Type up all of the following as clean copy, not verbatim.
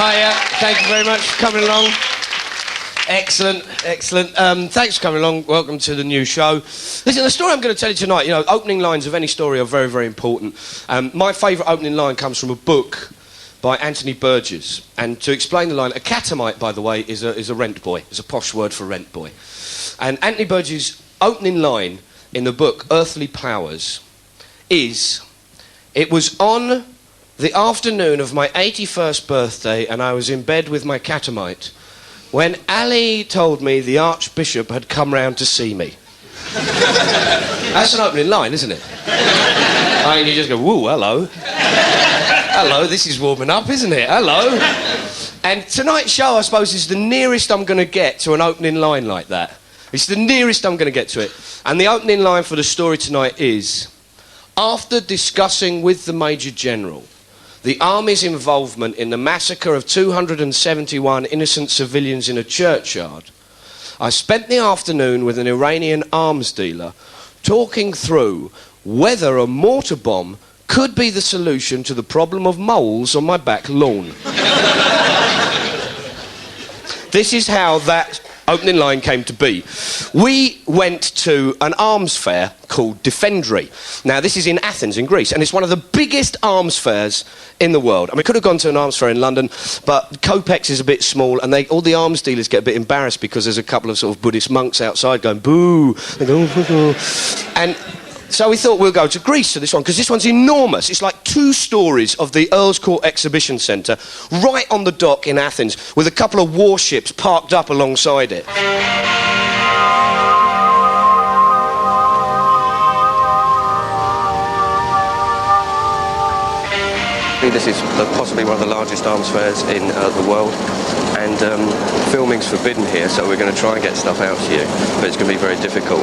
Hiya, thank you very much for coming along. Excellent. Thanks for coming along. Welcome to the new show. Listen, the story I'm going to tell you tonight, opening lines of any story are very, very important. My favourite opening line comes from a book by Anthony Burgess. And to explain the line, a catamite, by the way, is a rent boy. It's a posh word for rent boy. And Anthony Burgess' opening line in the book, Earthly Powers, is, "It was on the afternoon of my 81st birthday and I was in bed with my catamite when Ali told me the Archbishop had come round to see me." That's an opening line, isn't it? I mean, you just go, woo, hello. Hello, this is warming up, isn't it? Hello. And tonight's show, I suppose, is the nearest I'm going to get to an opening line like that. It's the nearest I'm going to get to it. And the opening line for the story tonight is, "After discussing with the Major General the Army's involvement in the massacre of 271 innocent civilians in a churchyard, I spent the afternoon with an Iranian arms dealer talking through whether a mortar bomb could be the solution to the problem of moles on my back lawn." This is how that opening line came to be. We went to an arms fair called Defendry. Now, this is in Athens, in Greece, and it's one of the biggest arms fairs in the world. I mean, we could have gone to an arms fair in London, but Copex is a bit small, and all the arms dealers get a bit embarrassed because there's a couple of sort of Buddhist monks outside going, boo. They go, boo. And so we thought we'll go to Greece to this one, because this one's enormous. It's like 2 stories of the Earl's Court Exhibition Centre, right on the dock in Athens, with a couple of warships parked up alongside it. This is possibly one of the largest arms fairs in the world, and filming's forbidden here, so we're going to try and get stuff out to you, but it's going to be very difficult.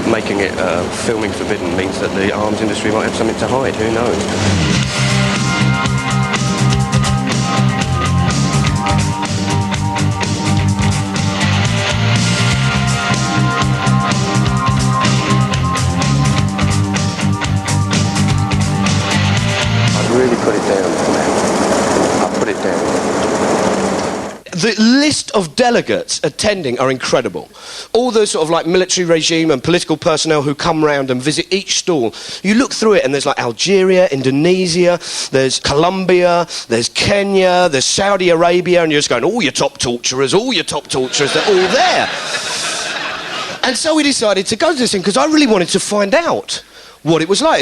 Making it filming forbidden means that the arms industry might have something to hide, who knows? The list of delegates attending are incredible. All the sort of like military regime and political personnel who come round and visit each stall. You look through it and there's like Algeria, Indonesia, there's Colombia, there's Kenya, there's Saudi Arabia, and you're just going, all your top torturers, they're all there. And so we decided to go to this thing because I really wanted to find out what it was like.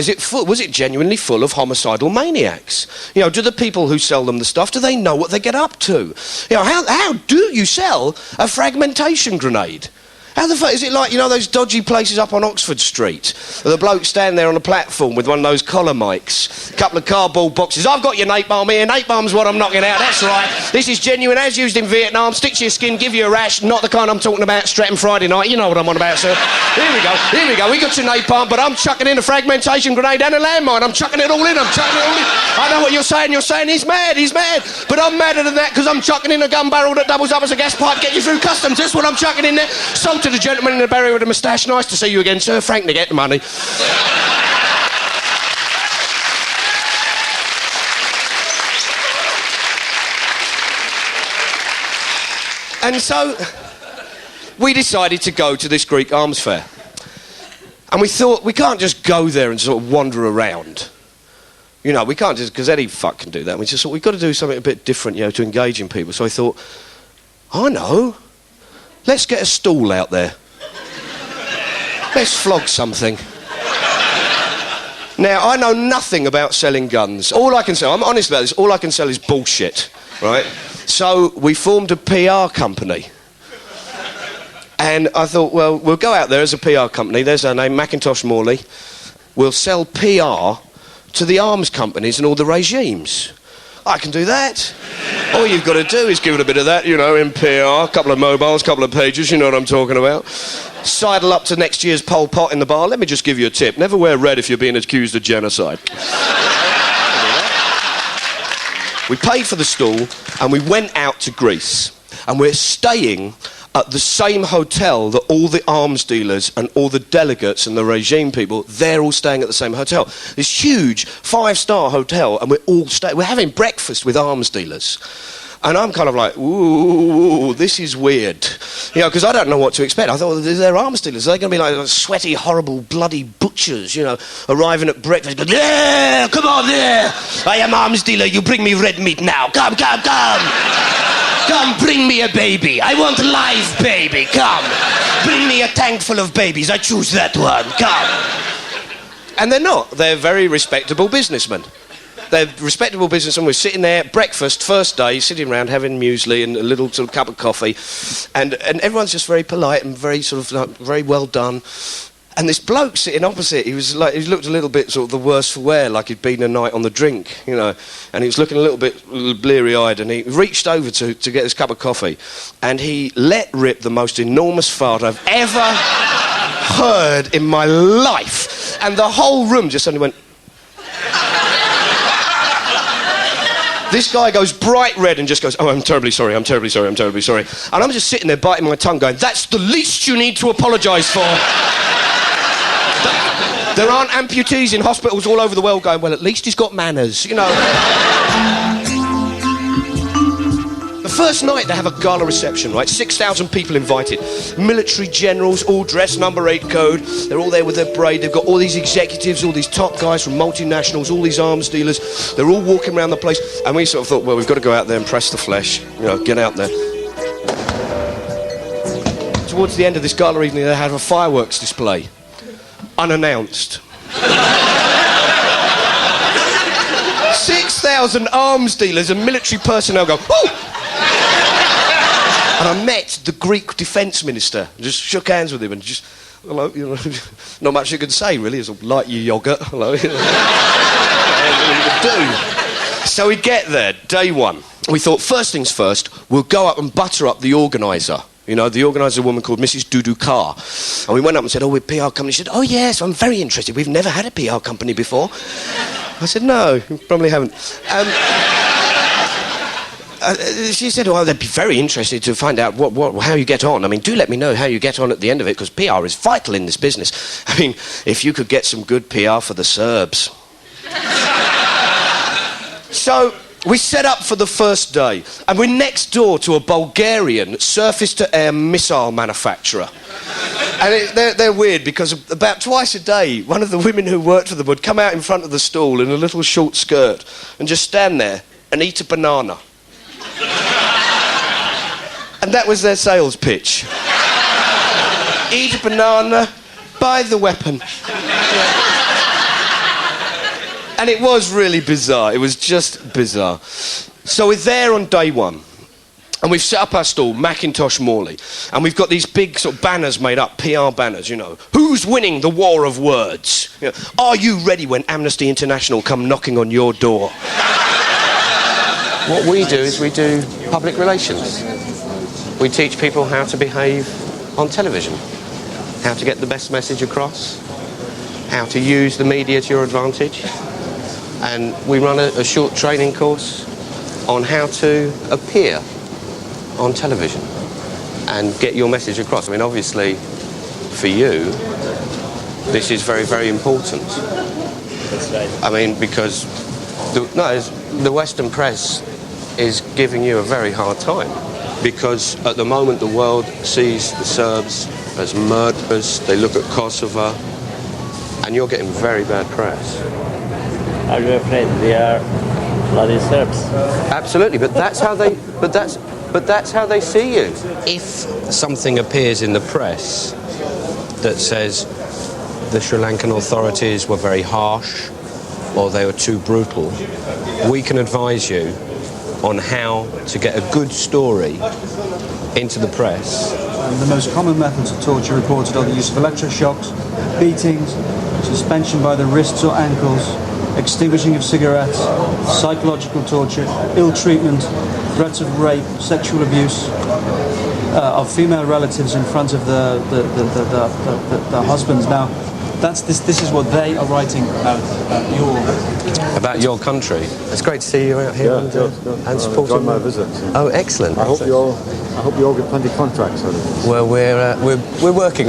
Was it genuinely full of homicidal maniacs? Do the people who sell them the stuff, do they know what they get up to? How do you sell a fragmentation grenade? How the fuck is it like, those dodgy places up on Oxford Street? The bloke standing there on a platform with one of those collar mics, a couple of cardboard boxes. I've got your napalm here. Napalm's what I'm knocking out. That's right. This is genuine, as used in Vietnam. Stick to your skin, give you a rash. Not the kind I'm talking about, Stratton Friday night. You know what I'm on about, sir. Here we go. We got your napalm, but I'm chucking in a fragmentation grenade and a landmine. I'm chucking it all in. I know what you're saying. You're saying he's mad. But I'm madder than that because I'm chucking in a gun barrel that doubles up as a gas pipe, get you through customs. That's what I'm chucking in there. So to the gentleman in the barrier with a moustache, nice to see you again, sir. Frank to get the money. And so we decided to go to this Greek arms fair. And we thought, we can't just go there and sort of wander around. We can't just, because any fuck can do that. We just thought, we've got to do something a bit different, to engage in people. So I thought, I know, let's get a stall out there. Let's flog something. Now, I know nothing about selling guns. All I can sell, I'm honest about this, all I can sell is bullshit, right? So we formed a PR company. And I thought, well, we'll go out there as a PR company. There's our name, Macintosh Morley. We'll sell PR to the arms companies and all the regimes. I can do that. All you've got to do is give it a bit of that, in PR, a couple of mobiles, a couple of pages, you know what I'm talking about. Sidle up to next year's Pol Pot in the bar. Let me just give you a tip. Never wear red if you're being accused of genocide. We paid for the stall and we went out to Greece. And we're staying at the same hotel that all the arms dealers and all the delegates and the regime people, they're all staying at the same hotel. This huge 5-star hotel, and we're having breakfast with arms dealers. And I'm kind of like, ooh, this is weird. You know, because I don't know what to expect. I thought, well, they're arms dealers. Are they going to be like sweaty, horrible, bloody butchers, you know, arriving at breakfast, going, yeah, come on, yeah, I am arms dealer, you bring me red meat now. Come. Come, bring me a baby. I want a live baby. Come. Bring me a tank full of babies. I choose that one. Come. And they're not. They're very respectable businessmen. They're respectable businessmen. We're sitting there at breakfast, first day, sitting around having muesli and a little sort of cup of coffee. And everyone's just very polite and very sort of, like, very well done. And this bloke sitting opposite, he looked a little bit sort of the worse for wear, like he'd been a night on the drink, you know. And he was looking a little bit bleary-eyed, and he reached over to get his cup of coffee, and he let rip the most enormous fart I've ever heard in my life. And the whole room just suddenly went... This guy goes bright red and just goes, oh, I'm terribly sorry. And I'm just sitting there biting my tongue going, that's the least you need to apologise for. There aren't amputees in hospitals all over the world going, well, at least he's got manners, you know. The first night they have a gala reception, right? 6,000 people invited. Military generals, all dressed number 8 code. They're all there with their braid. They've got all these executives, all these top guys from multinationals, all these arms dealers. They're all walking around the place. And we sort of thought, well, we've got to go out there and press the flesh. You know, get out there. Towards the end of this gala evening, they had a fireworks display. Unannounced. 6,000 arms dealers and military personnel go, oh! And I met the Greek defence minister, just shook hands with him and just, hello, you know, not much you can say really, it's like your yoghurt, hello. So we get there, day one. We thought, first things first, we'll go up and butter up the organiser. You know, the organiser, a woman called Mrs. Dudu Carr. And we went up and said, oh, we're a PR company. She said, oh, yes, I'm very interested. We've never had a PR company before. I said, no, you probably haven't. She said, well, they'd be very interested to find out how you get on. I mean, do let me know how you get on at the end of it, because PR is vital in this business. I mean, if you could get some good PR for the Serbs. So... we set up for the first day, and we're next door to a Bulgarian surface-to-air missile manufacturer. And they're weird, because about twice a day, one of the women who worked for them would come out in front of the stall in a little short skirt and just stand there and eat a banana. And that was their sales pitch. Eat a banana, buy the weapon. And it was really bizarre. It was just bizarre. So we're there on day one. And we've set up our stall, Macintosh Morley. And we've got these big sort of banners made up, PR banners, you know. Who's winning the war of words? You know, are you ready when Amnesty International come knocking on your door? What we do is we do public relations. We teach people how to behave on television. How to get the best message across. How to use the media to your advantage. And we run a short training course on how to appear on television and get your message across. I mean, obviously, for you, this is very, very important. That's right. I mean, because the Western press is giving you a very hard time, because at the moment the world sees the Serbs as murderers. They look at Kosovo, and you're getting very bad press. Are you afraid they are bloody Serbs? Absolutely, but that's how they. But that's how they see you. If something appears in the press that says the Sri Lankan authorities were very harsh or they were too brutal, we can advise you on how to get a good story into the press. The most common methods of torture reported are the use of electroshocks, beatings, suspension by the wrists or ankles, extinguishing of cigarettes, psychological torture, ill treatment, threats of rape, sexual abuse of female relatives in front of the husbands. Now, this is what they are writing about your country. It's great to see you out here and supporting. Enjoyed my visit. Oh, excellent. I hope you all get plenty of contracts out of this. Well, we're working on